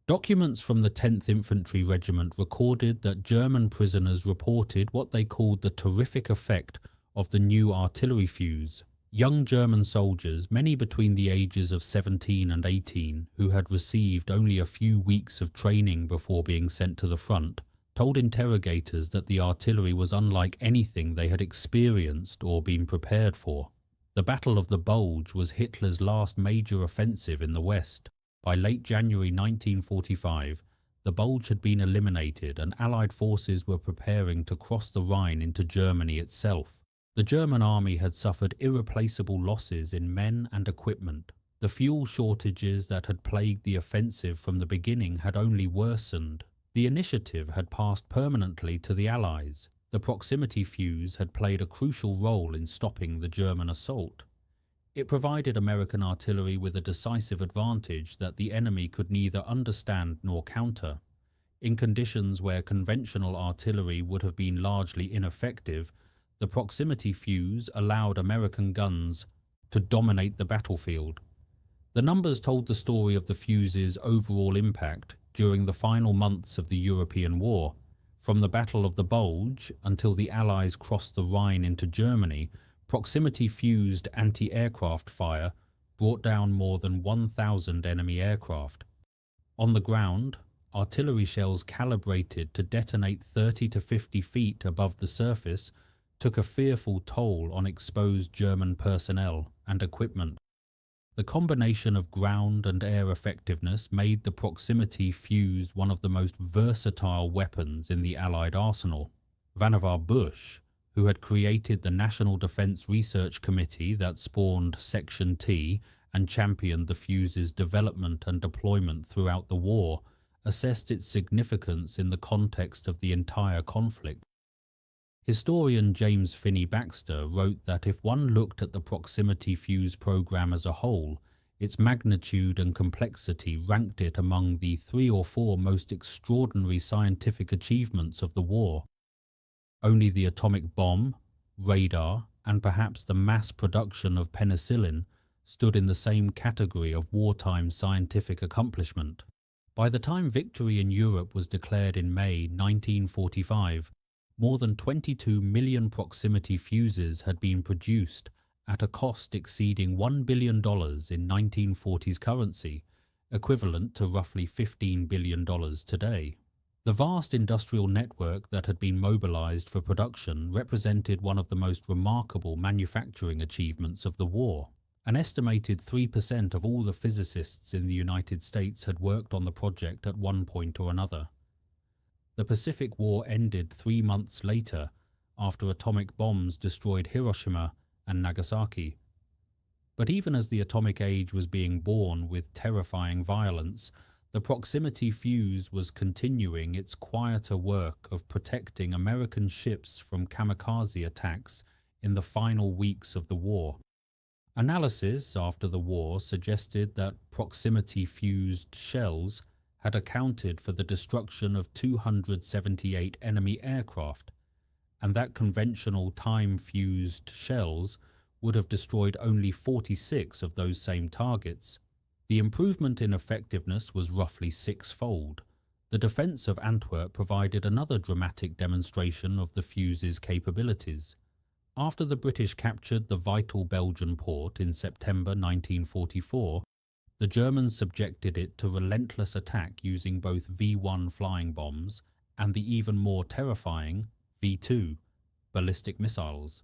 Documents from the 10th Infantry Regiment recorded that German prisoners reported what they called the terrific effect of the new artillery fuse. Young German soldiers, many between the ages of 17 and 18, who had received only a few weeks of training before being sent to the front, told interrogators that the artillery was unlike anything they had experienced or been prepared for. The Battle of the Bulge was Hitler's last major offensive in the West. By late January 1945, the Bulge had been eliminated and Allied forces were preparing to cross the Rhine into Germany itself. The German army had suffered irreplaceable losses in men and equipment. The fuel shortages that had plagued the offensive from the beginning had only worsened. The initiative had passed permanently to the Allies. The proximity fuse had played a crucial role in stopping the German assault. It provided American artillery with a decisive advantage that the enemy could neither understand nor counter. In conditions where conventional artillery would have been largely ineffective, the proximity fuse allowed American guns to dominate the battlefield. The numbers told the story of the fuse's overall impact during the final months of the European War. From the Battle of the Bulge until the Allies crossed the Rhine into Germany, proximity-fused anti-aircraft fire brought down more than 1,000 enemy aircraft. On the ground, artillery shells calibrated to detonate 30 to 50 feet above the surface took a fearful toll on exposed German personnel and equipment. The combination of ground and air effectiveness made the proximity fuse one of the most versatile weapons in the Allied arsenal. Vannevar Bush, who had created the National Defense Research Committee that spawned Section T and championed the fuse's development and deployment throughout the war, assessed its significance in the context of the entire conflict. Historian James Finney Baxter wrote that if one looked at the proximity fuse program as a whole, its magnitude and complexity ranked it among the 3 or 4 most extraordinary scientific achievements of the war. Only the atomic bomb, radar, and perhaps the mass production of penicillin stood in the same category of wartime scientific accomplishment. By the time victory in Europe was declared in May 1945, more than 22 million proximity fuses had been produced at a cost exceeding $1 billion in 1940s currency, equivalent to roughly $15 billion today. The vast industrial network that had been mobilized for production represented one of the most remarkable manufacturing achievements of the war. An estimated 3% of all the physicists in the United States had worked on the project at one point or another. The Pacific War ended 3 months later, after atomic bombs destroyed Hiroshima and Nagasaki. But even as the atomic age was being born with terrifying violence, the proximity fuse was continuing its quieter work of protecting American ships from kamikaze attacks in the final weeks of the war. Analysis after the war suggested that proximity-fused shells had accounted for the destruction of 278 enemy aircraft, and that conventional time-fused shells would have destroyed only 46 of those same targets. The improvement in effectiveness was roughly 6-fold. The defence of Antwerp provided another dramatic demonstration of the fuse's capabilities. After the British captured the vital Belgian port in September 1944, The Germans subjected it to relentless attack using both V-1 flying bombs and the even more terrifying V-2 ballistic missiles.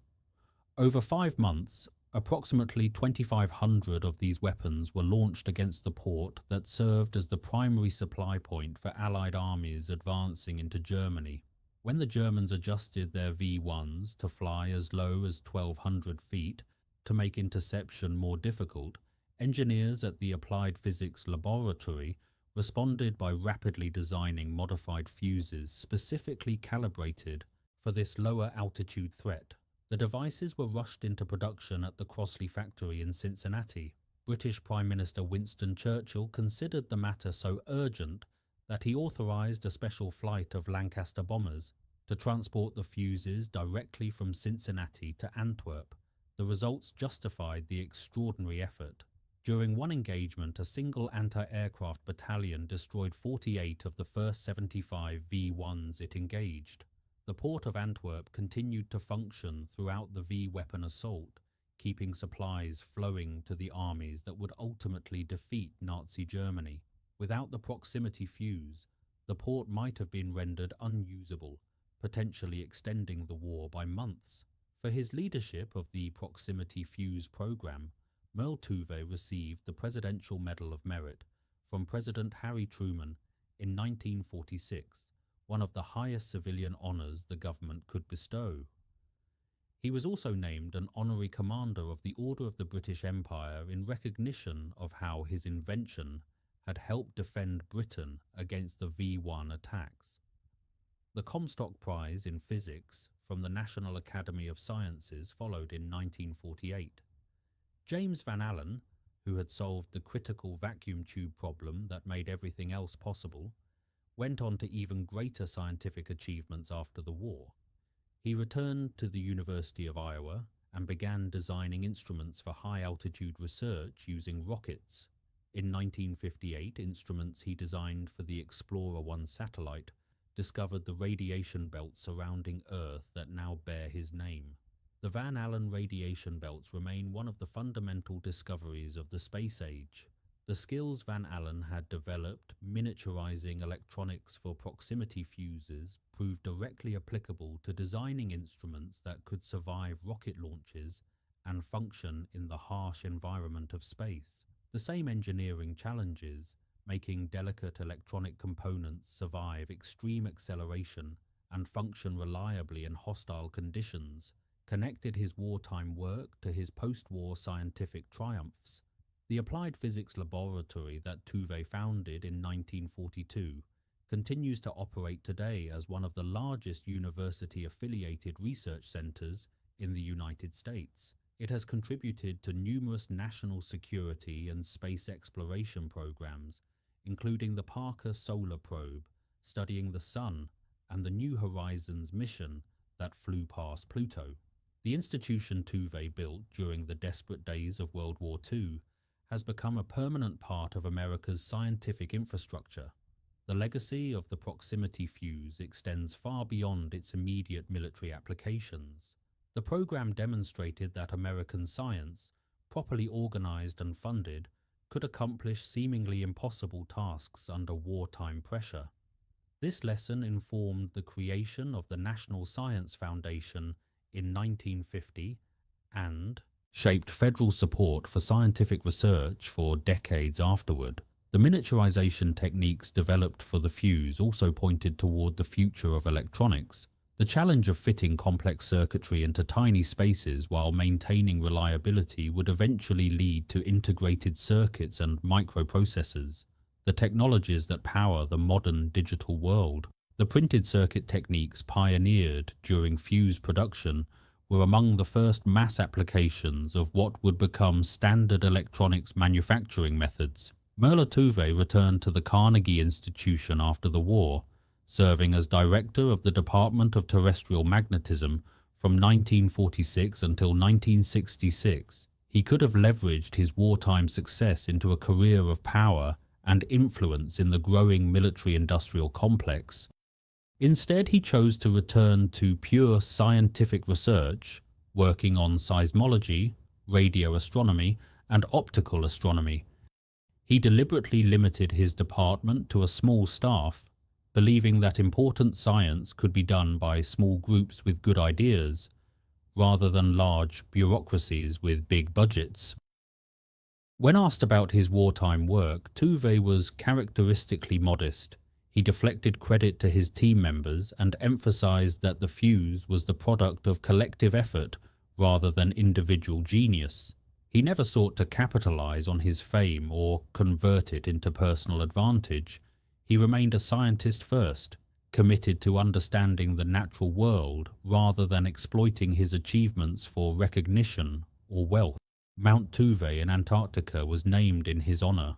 Over 5 months, approximately 2,500 of these weapons were launched against the port that served as the primary supply point for Allied armies advancing into Germany. When the Germans adjusted their V-1s to fly as low as 1,200 feet to make interception more difficult, engineers at the Applied Physics Laboratory responded by rapidly designing modified fuses specifically calibrated for this lower altitude threat. The devices were rushed into production at the Crossley factory in Cincinnati. British Prime Minister Winston Churchill considered the matter so urgent that he authorized a special flight of Lancaster bombers to transport the fuses directly from Cincinnati to Antwerp. The results justified the extraordinary effort. During one engagement, a single anti-aircraft battalion destroyed 48 of the first 75 V-1s it engaged. The port of Antwerp continued to function throughout the V-weapon assault, keeping supplies flowing to the armies that would ultimately defeat Nazi Germany. Without the proximity fuse, the port might have been rendered unusable, potentially extending the war by months. For his leadership of the proximity fuse program, Merle Tuve received the Presidential Medal of Merit from President Harry Truman in 1946, one of the highest civilian honors the government could bestow. He was also named an honorary commander of the Order of the British Empire in recognition of how his invention had helped defend Britain against the V-1 attacks. The Comstock Prize in Physics from the National Academy of Sciences followed in 1948. James Van Allen, who had solved the critical vacuum tube problem that made everything else possible, went on to even greater scientific achievements after the war. He returned to the University of Iowa and began designing instruments for high-altitude research using rockets. In 1958, instruments he designed for the Explorer 1 satellite discovered the radiation belts surrounding Earth that now bear his name. The Van Allen radiation belts remain one of the fundamental discoveries of the space age. The skills Van Allen had developed miniaturizing electronics for proximity fuses proved directly applicable to designing instruments that could survive rocket launches and function in the harsh environment of space. The same engineering challenges, making delicate electronic components survive extreme acceleration and function reliably in hostile conditions, connected his wartime work to his post-war scientific triumphs. The Applied Physics Laboratory that Tuve founded in 1942 continues to operate today as one of the largest university-affiliated research centers in the United States. It has contributed to numerous national security and space exploration programs, including the Parker Solar Probe, studying the Sun, and the New Horizons mission that flew past Pluto. The institution Tuve built during the desperate days of World War II has become a permanent part of America's scientific infrastructure. The legacy of the proximity fuse extends far beyond its immediate military applications. The program demonstrated that American science, properly organized and funded, could accomplish seemingly impossible tasks under wartime pressure. This lesson informed the creation of the National Science Foundation in 1950 and shaped federal support for scientific research for decades afterward. The miniaturization techniques developed for the fuse also pointed toward the future of electronics. The challenge of fitting complex circuitry into tiny spaces while maintaining reliability would eventually lead to integrated circuits and microprocessors, the technologies that power the modern digital world. The printed circuit techniques pioneered during fuse production were among the first mass applications of what would become standard electronics manufacturing methods. Merle Tuve returned to the Carnegie Institution after the war, serving as director of the Department of Terrestrial Magnetism from 1946 until 1966. He could have leveraged his wartime success into a career of power and influence in the growing military-industrial complex. Instead, he chose to return to pure scientific research, working on seismology, radio astronomy, and optical astronomy. He deliberately limited his department to a small staff, believing that important science could be done by small groups with good ideas, rather than large bureaucracies with big budgets. When asked about his wartime work, Tuve was characteristically modest. He deflected credit to his team members and emphasized that the Fuze was the product of collective effort rather than individual genius. He never sought to capitalize on his fame or convert it into personal advantage. He remained a scientist first, committed to understanding the natural world rather than exploiting his achievements for recognition or wealth. Mount Tuve in Antarctica was named in his honor,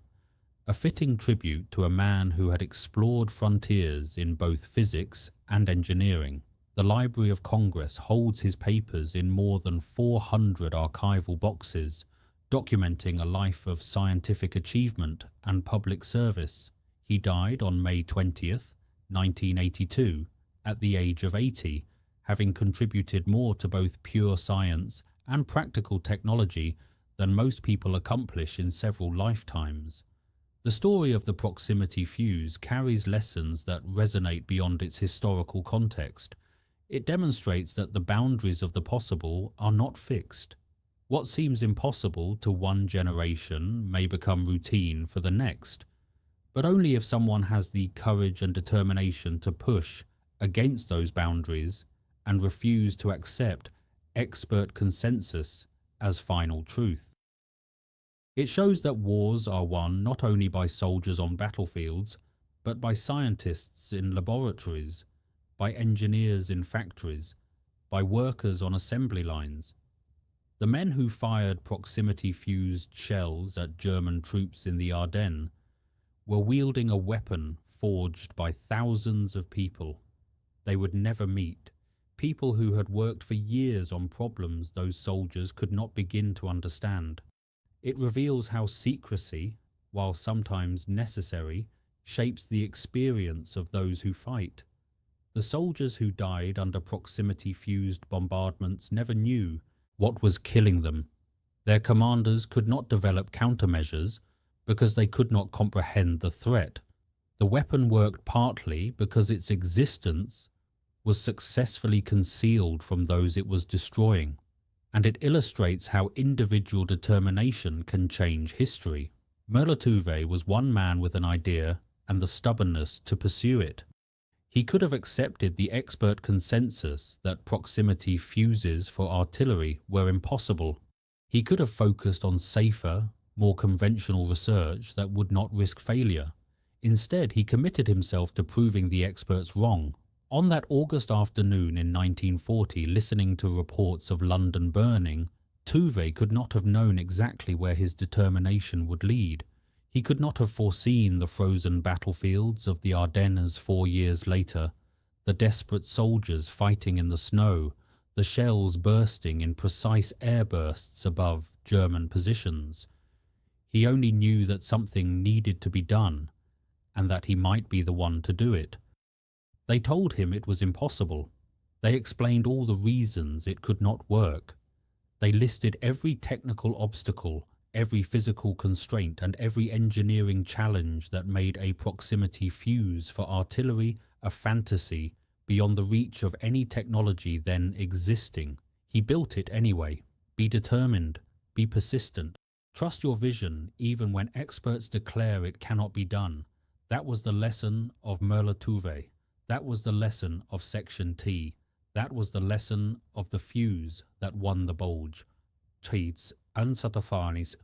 a fitting tribute to a man who had explored frontiers in both physics and engineering. The Library of Congress holds his papers in more than 400 archival boxes, documenting a life of scientific achievement and public service. He died on May 20th, 1982, at the age of 80, having contributed more to both pure science and practical technology than most people accomplish in several lifetimes. The story of the proximity fuse carries lessons that resonate beyond its historical context. It demonstrates that the boundaries of the possible are not fixed. What seems impossible to one generation may become routine for the next, but only if someone has the courage and determination to push against those boundaries and refuse to accept expert consensus as final truth. It shows that wars are won not only by soldiers on battlefields, but by scientists in laboratories, by engineers in factories, by workers on assembly lines. The men who fired proximity-fused shells at German troops in the Ardennes were wielding a weapon forged by thousands of people they would never meet, people who had worked for years on problems those soldiers could not begin to understand. It reveals how secrecy, while sometimes necessary, shapes the experience of those who fight. The soldiers who died under proximity-fused bombardments never knew what was killing them. Their commanders could not develop countermeasures because they could not comprehend the threat. The weapon worked partly because its existence was successfully concealed from those it was destroying, and it illustrates how individual determination can change history. Merle Tuve was one man with an idea and the stubbornness to pursue it. He could have accepted the expert consensus that proximity fuses for artillery were impossible. He could have focused on safer, more conventional research that would not risk failure. Instead, he committed himself to proving the experts wrong. On that August afternoon in 1940, listening to reports of London burning, Tuve could not have known exactly where his determination would lead. He could not have foreseen the frozen battlefields of the Ardennes 4 years later, the desperate soldiers fighting in the snow, the shells bursting in precise airbursts above German positions. He only knew that something needed to be done, and that he might be the one to do it. They told him it was impossible. They explained all the reasons it could not work. They listed every technical obstacle, every physical constraint, and every engineering challenge that made a proximity fuse for artillery a fantasy beyond the reach of any technology then existing. He built it anyway. Be determined. Be persistent. Trust your vision even when experts declare it cannot be done. That was the lesson of Merle Tuve. That was the lesson of Section T. That was the lesson of the fuse that won the Bulge. Tweets Ansatafanis